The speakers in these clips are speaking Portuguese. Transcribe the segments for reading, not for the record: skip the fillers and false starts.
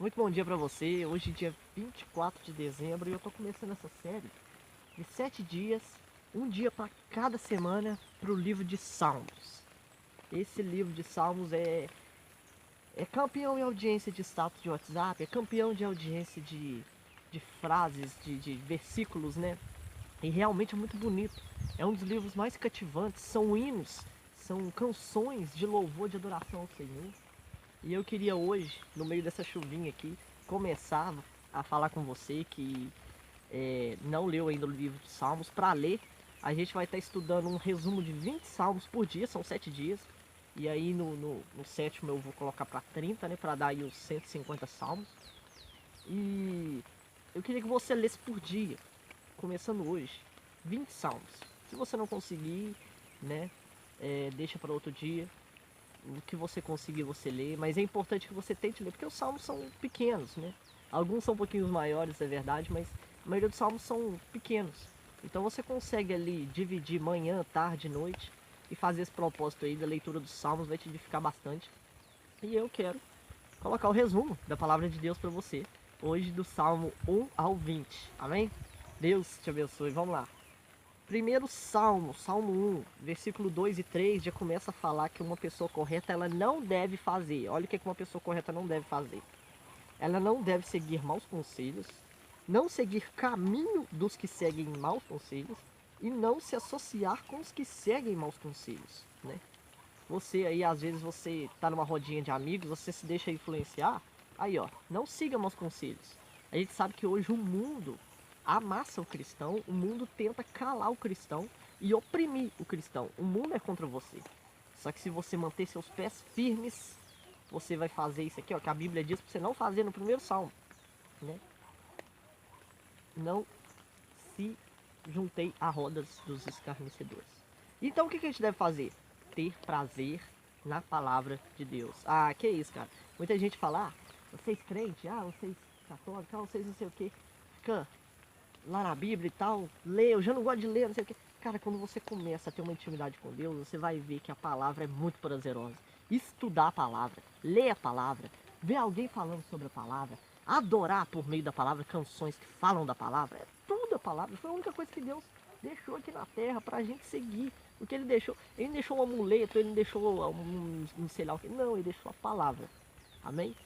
Muito bom dia para você. Hoje é dia 24 de dezembro e eu tô começando essa série de 7 dias, um dia para cada semana para o livro de Salmos. Esse livro de Salmos é campeão em audiência de status de WhatsApp, é campeão de audiência de frases, de versículos, né? E realmente é muito bonito. É um dos livros mais cativantes, são hinos, são canções de louvor, de adoração ao Senhor. E eu queria hoje, no meio dessa chuvinha aqui, começar a falar com você que não leu ainda o livro de Salmos. Para ler, a gente vai estar estudando um resumo de 20 Salmos por dia, são 7 dias. E aí no sétimo eu vou colocar para 30, né, para dar aí os 150 Salmos. E eu queria que você lesse por dia, começando hoje, 20 Salmos. Se você não conseguir, né, deixa para outro dia. O que você conseguir você lê, mas é importante que você tente ler, porque os salmos são pequenos, né? Alguns são um pouquinho maiores, é verdade, mas a maioria dos salmos são pequenos. Então você consegue ali dividir manhã, tarde, noite e fazer esse propósito aí da leitura dos salmos, vai te edificar bastante. E eu quero colocar o resumo da palavra de Deus para você, hoje do Salmo 1 ao 20. Amém? Deus te abençoe. Vamos lá. Primeiro Salmo, Salmo 1, versículo 2 e 3, já começa a falar que uma pessoa correta ela não deve fazer. Olha o que uma pessoa correta não deve fazer. Ela não deve seguir maus conselhos, não seguir caminho dos que seguem maus conselhos e não se associar com os que seguem maus conselhos, né? Você aí, às vezes, você tá numa rodinha de amigos, você se deixa influenciar, aí ó, não siga maus conselhos. A gente sabe que hoje o mundo amassa o cristão, o mundo tenta calar o cristão e oprimir o cristão. O mundo é contra você. Só que se você manter seus pés firmes, você vai fazer isso aqui, ó, que a Bíblia diz para você não fazer no primeiro salmo, né? Não se juntei a rodas dos escarnecedores. Então o que a gente deve fazer? Ter prazer na palavra de Deus. Ah, que isso, cara. Muita gente fala, vocês crentes, vocês católicos, vocês não sei o que. Fica lá na Bíblia e tal, lê, eu já não gosto de ler, não sei o que. Cara, quando você começa a ter uma intimidade com Deus, você vai ver que a palavra é muito prazerosa. Estudar a palavra, ler a palavra, ver alguém falando sobre a palavra, adorar por meio da palavra, canções que falam da palavra, é tudo a palavra. Foi a única coisa que Deus deixou aqui na terra pra gente seguir. O que ele não deixou um amuleto, ele não deixou um sei lá o que. Não, ele deixou a palavra. Amém?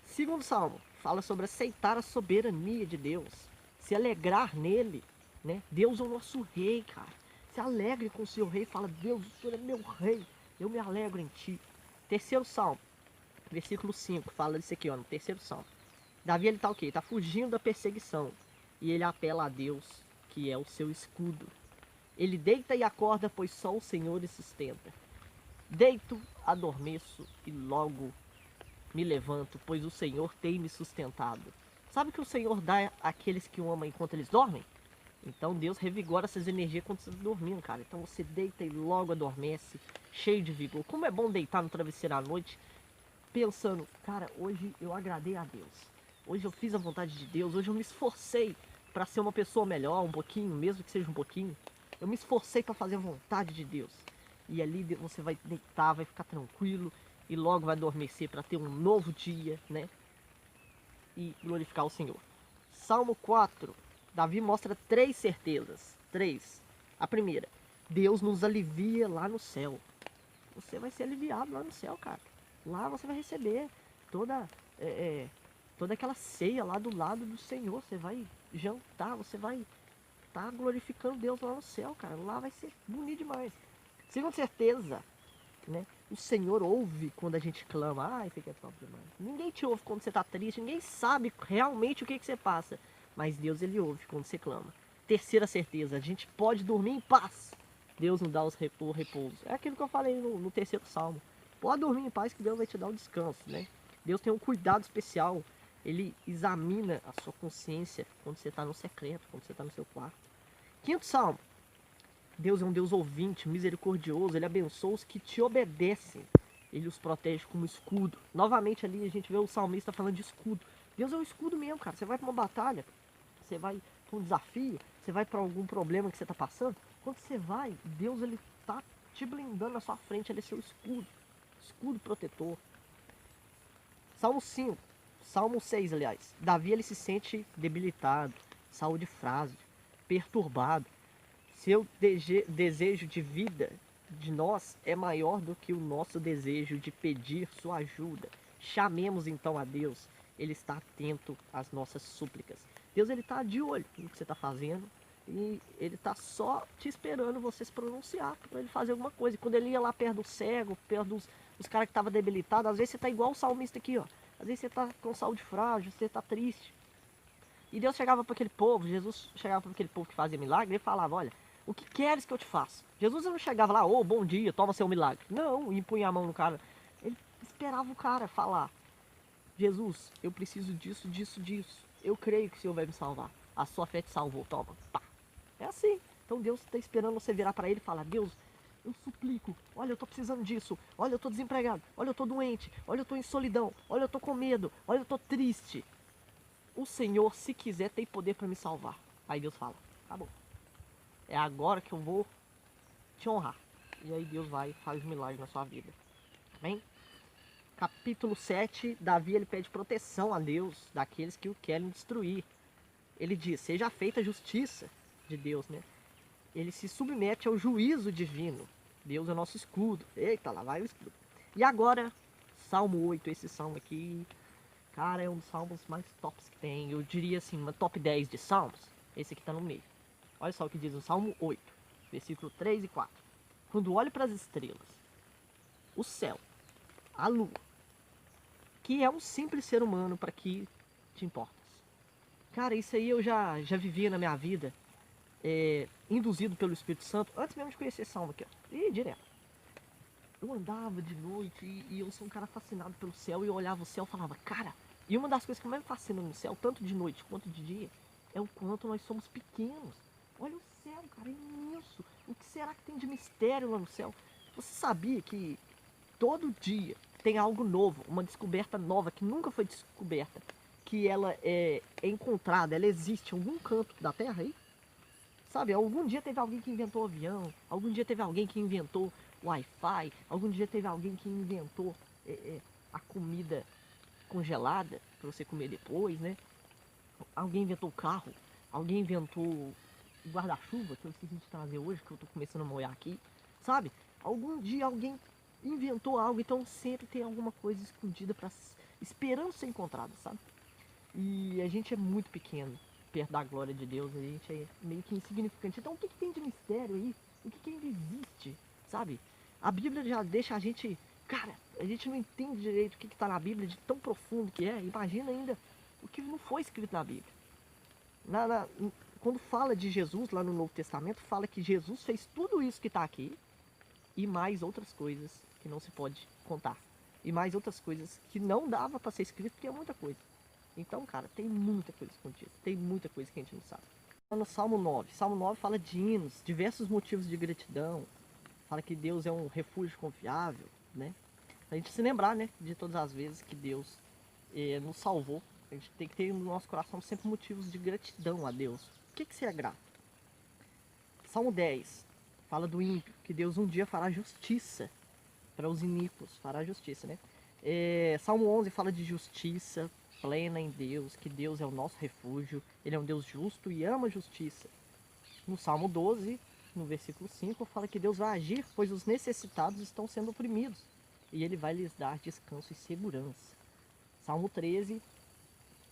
Segundo salmo, fala sobre aceitar a soberania de Deus, se alegrar nele, né? Deus é o nosso rei, cara. Se alegre com o seu rei, fala, Deus, o Senhor é meu rei, eu me alegro em ti. Terceiro salmo, versículo 5, fala disso aqui, ó, no terceiro salmo. Davi, ele tá o quê? Tá fugindo da perseguição, e ele apela a Deus, que é o seu escudo. Ele deita e acorda, pois só o Senhor o sustenta. Deito, adormeço e logo me levanto, pois o Senhor tem me sustentado. Sabe que o Senhor dá àqueles que o amam enquanto eles dormem? Então Deus revigora essas energias quando você está dormindo, cara. Então você deita e logo adormece, cheio de vigor. Como é bom deitar no travesseiro à noite, pensando, cara, hoje eu agradei a Deus. Hoje eu fiz a vontade de Deus, hoje eu me esforcei para ser uma pessoa melhor, um pouquinho, mesmo que seja um pouquinho. Eu me esforcei para fazer a vontade de Deus. E ali você vai deitar, vai ficar tranquilo e logo vai adormecer para ter um novo dia, né? E glorificar o Senhor. Salmo 4. Davi mostra 3 certezas. 3. A primeira, Deus nos alivia lá no céu. Você vai ser aliviado lá no céu, cara. Lá você vai receber toda, toda aquela ceia lá do lado do Senhor. Você vai jantar, você vai estar glorificando Deus lá no céu, cara. Lá vai ser bonito demais. Segunda certeza, né? O Senhor ouve quando a gente clama. Ah, isso aqui é top demais. Ninguém te ouve quando você está triste, ninguém sabe realmente o que você passa. Mas Deus, ele ouve quando você clama. Terceira certeza, a gente pode dormir em paz. Deus nos dá o repouso. É aquilo que eu falei no terceiro salmo. Pode dormir em paz que Deus vai te dar o descanso, né? Deus tem um cuidado especial. Ele examina a sua consciência quando você está no secreto, quando você está no seu quarto. Quinto salmo. Deus é um Deus ouvinte, misericordioso, ele abençoa os que te obedecem. Ele os protege como escudo. Novamente ali a gente vê o salmista falando de escudo. Deus é um escudo mesmo, cara. Você vai para uma batalha, você vai para um desafio, você vai para algum problema que você está passando. Quando você vai, Deus ele tá te blindando na sua frente, ele é seu escudo. Escudo protetor. Salmo 5. Salmo 6, aliás. Davi, ele se sente debilitado, saúde frágil, perturbado. Seu desejo de vida de nós é maior do que o nosso desejo de pedir sua ajuda. Chamemos então a Deus. Ele está atento às nossas súplicas. Deus, ele está de olho no que você está fazendo. E ele está só te esperando você se pronunciar para ele fazer alguma coisa. E quando ele ia lá perto do cego, perto dos caras que estavam debilitados, às vezes você está igual o salmista aqui, ó. Às vezes você está com saúde frágil, você está triste. E Deus chegava para aquele povo, Jesus chegava para aquele povo que fazia milagre e falava, olha, o que queres que eu te faça? Jesus não chegava lá, ô, bom dia, toma seu milagre. Não, e impunha a mão no cara. Ele esperava o cara falar, Jesus, eu preciso disso, disso, disso. Eu creio que o Senhor vai me salvar. A sua fé te salvou, toma, pá. É assim. Então Deus está esperando você virar para ele e falar, Deus, eu suplico, olha, eu estou precisando disso, olha, eu estou desempregado, olha, eu estou doente, olha, eu estou em solidão, olha, eu estou com medo, olha, eu estou triste. O Senhor, se quiser, tem poder para me salvar. Aí Deus fala, tá bom, é agora que eu vou te honrar. E aí Deus vai e faz milagre na sua vida. Amém? Capítulo 7, Davi, ele pede proteção a Deus daqueles que o querem destruir. Ele diz, seja feita a justiça de Deus, né? Ele se submete ao juízo divino. Deus é nosso escudo. Eita, lá vai o escudo. E agora, Salmo 8, esse salmo aqui, cara, é um dos salmos mais tops que tem. Eu diria assim, uma top 10 de salmos. Esse aqui tá no meio. Olha só o que diz o Salmo 8, versículo 3 e 4. Quando olho para as estrelas, o céu, a lua, que é um simples ser humano para que te importas? Cara, isso aí eu já vivia na minha vida, induzido pelo Espírito Santo, antes mesmo de conhecer esse salmo aqui, ó. E direto. Eu andava de noite e eu sou um cara fascinado pelo céu e eu olhava o céu e falava, cara, e uma das coisas que mais me fascina no céu, tanto de noite quanto de dia, é o quanto nós somos pequenos. Olha o céu, cara, é imenso. O que será que tem de mistério lá no céu? Você sabia que todo dia tem algo novo, uma descoberta nova que nunca foi descoberta, que ela é encontrada, ela existe em algum canto da Terra aí? Sabe, algum dia teve alguém que inventou o avião, algum dia teve alguém que inventou o Wi-Fi, algum dia teve alguém que inventou a comida congelada para você comer depois, né? Alguém inventou o carro, alguém inventou o guarda-chuva que eu esqueci de trazer hoje, que eu tô começando a molhar aqui, sabe? Algum dia alguém inventou algo, então sempre tem alguma coisa escondida para esperando ser encontrada, sabe? E a gente é muito pequeno perto da glória de Deus, a gente é meio que insignificante. Então o que tem de mistério aí? O que ainda existe, sabe? A Bíblia já deixa a gente, cara, a gente não entende direito o que está na Bíblia, de tão profundo que é. Imagina ainda o que não foi escrito na Bíblia. Quando fala de Jesus lá no Novo Testamento, fala que Jesus fez tudo isso que está aqui e mais outras coisas que não se pode contar. E mais outras coisas que não dava para ser escrito, porque é muita coisa. Então, cara, tem muita coisa escondida, tem muita coisa que a gente não sabe. No Salmo 9, Salmo 9 fala de hinos, diversos motivos de gratidão, fala que Deus é um refúgio confiável, né? A gente se lembrar, né, de todas as vezes que Deus nos salvou. A gente tem que ter no nosso coração sempre motivos de gratidão a Deus. O que você é grato? Salmo 10 fala do ímpio, que Deus um dia fará justiça para os iníquos, fará justiça, né? Salmo 11 fala de justiça plena em Deus, que Deus é o nosso refúgio, Ele é um Deus justo e ama a justiça. No Salmo 12, no versículo 5, fala que Deus vai agir, pois os necessitados estão sendo oprimidos, e Ele vai lhes dar descanso e segurança. Salmo 13,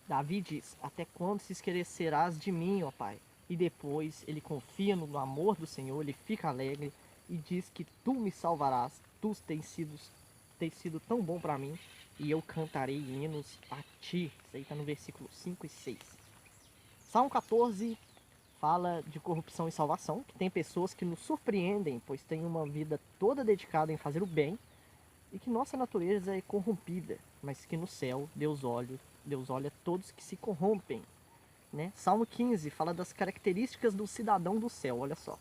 Davi diz, até quando se esquecerás de mim, ó Pai? E depois ele confia no amor do Senhor, ele fica alegre e diz que tu me salvarás, tu tens sido tão bom para mim, e eu cantarei hinos a ti. Isso aí está no versículo 5 e 6. Salmo 14 fala de corrupção e salvação, que tem pessoas que nos surpreendem, pois têm uma vida toda dedicada em fazer o bem, e que nossa natureza é corrompida, mas que no céu Deus olha todos que se corrompem. Né? Salmo 15 fala das características do cidadão do céu, olha só.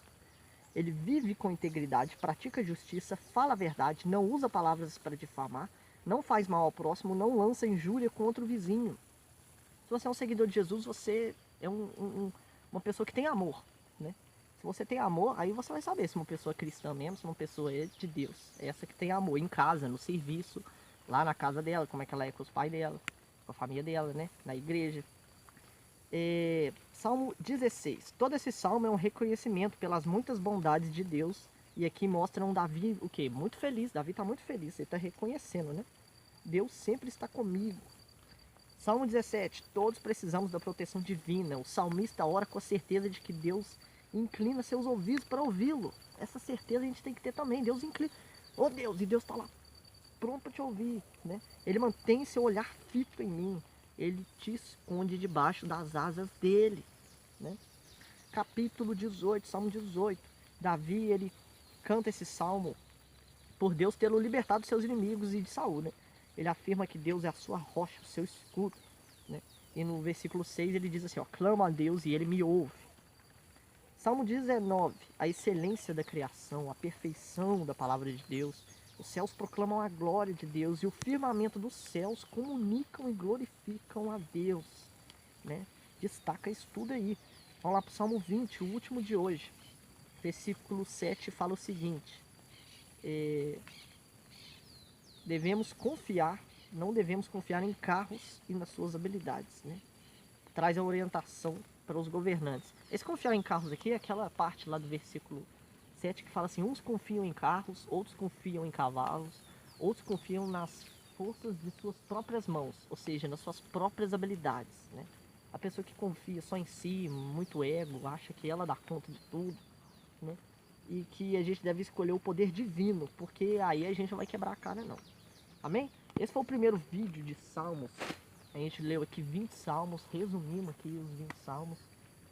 Ele vive com integridade, pratica justiça, fala a verdade, não usa palavras para difamar, não faz mal ao próximo, não lança injúria contra o vizinho. Se você é um seguidor de Jesus, você é uma pessoa que tem amor, né? Se você tem amor, aí você vai saber se uma pessoa é cristã mesmo, se uma pessoa é de Deus. É essa que tem amor, em casa, no serviço, lá na casa dela, como é que ela é com os pais dela. com a família dela, né? Na igreja. Salmo 16. Todo esse salmo é um reconhecimento pelas muitas bondades de Deus. E aqui mostra um Davi, o quê? Muito feliz. Davi está muito feliz. Ele está reconhecendo, né? Deus sempre está comigo. Salmo 17. Todos precisamos da proteção divina. O salmista ora com a certeza de que Deus inclina seus ouvidos para ouvi-lo. Essa certeza a gente tem que ter também. Deus inclina. Oh Deus, e Deus está lá pronto para te ouvir, né? Ele mantém seu olhar fixo em mim. Ele te esconde debaixo das asas dele, né? Capítulo 18, Salmo 18. Davi, ele canta esse salmo por Deus tê-lo libertado dos seus inimigos e de Saul, né? Ele afirma que Deus é a sua rocha, o seu escudo, né? E no versículo 6 ele diz assim, ó, clamo a Deus e ele me ouve. Salmo 19, a excelência da criação, a perfeição da palavra de Deus. Os céus proclamam a glória de Deus e o firmamento dos céus comunicam e glorificam a Deus, né? Destaca isso tudo aí. Vamos lá para o Salmo 20, o último de hoje. Versículo 7 fala o seguinte. Não devemos confiar em carros e nas suas habilidades, né? Traz a orientação para os governantes. Esse confiar em carros aqui é aquela parte lá do versículo 7 que fala assim, uns confiam em carros, outros confiam em cavalos, outros confiam nas forças de suas próprias mãos, ou seja, nas suas próprias habilidades, né? A pessoa que confia só em si, muito ego, acha que ela dá conta de tudo, né? E que a gente deve escolher o poder divino, porque aí a gente não vai quebrar a cara não. Amém? Esse foi o primeiro vídeo de Salmos. A gente leu aqui 20 salmos, resumimos aqui os 20 salmos.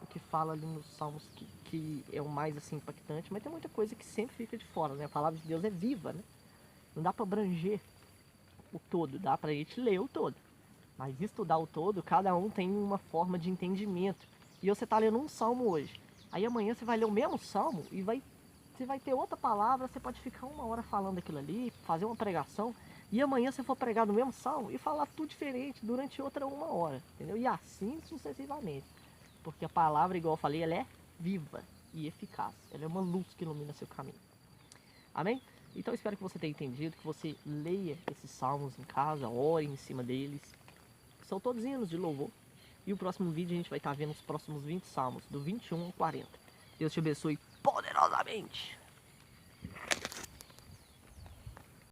O que fala ali nos salmos que é o mais assim impactante, mas tem muita coisa que sempre fica de fora, né? A palavra de Deus é viva, né? Não dá para abranger o todo, dá pra gente ler o todo. Mas estudar o todo, cada um tem uma forma de entendimento. E você tá lendo um salmo hoje. Aí amanhã você vai ler o mesmo salmo e você vai ter outra palavra, você pode ficar 1 hora falando aquilo ali, fazer uma pregação. E amanhã você for pregar no mesmo salmo e falar tudo diferente durante outra 1 hora, entendeu? E assim sucessivamente. Porque a palavra, igual eu falei, ela é viva e eficaz. Ela é uma luz que ilumina seu caminho. Amém? Então eu espero que você tenha entendido, que você leia esses salmos em casa, ore em cima deles. São todos hinos de louvor. E o próximo vídeo a gente vai estar vendo os próximos 20 salmos, do 21 ao 40. Deus te abençoe poderosamente.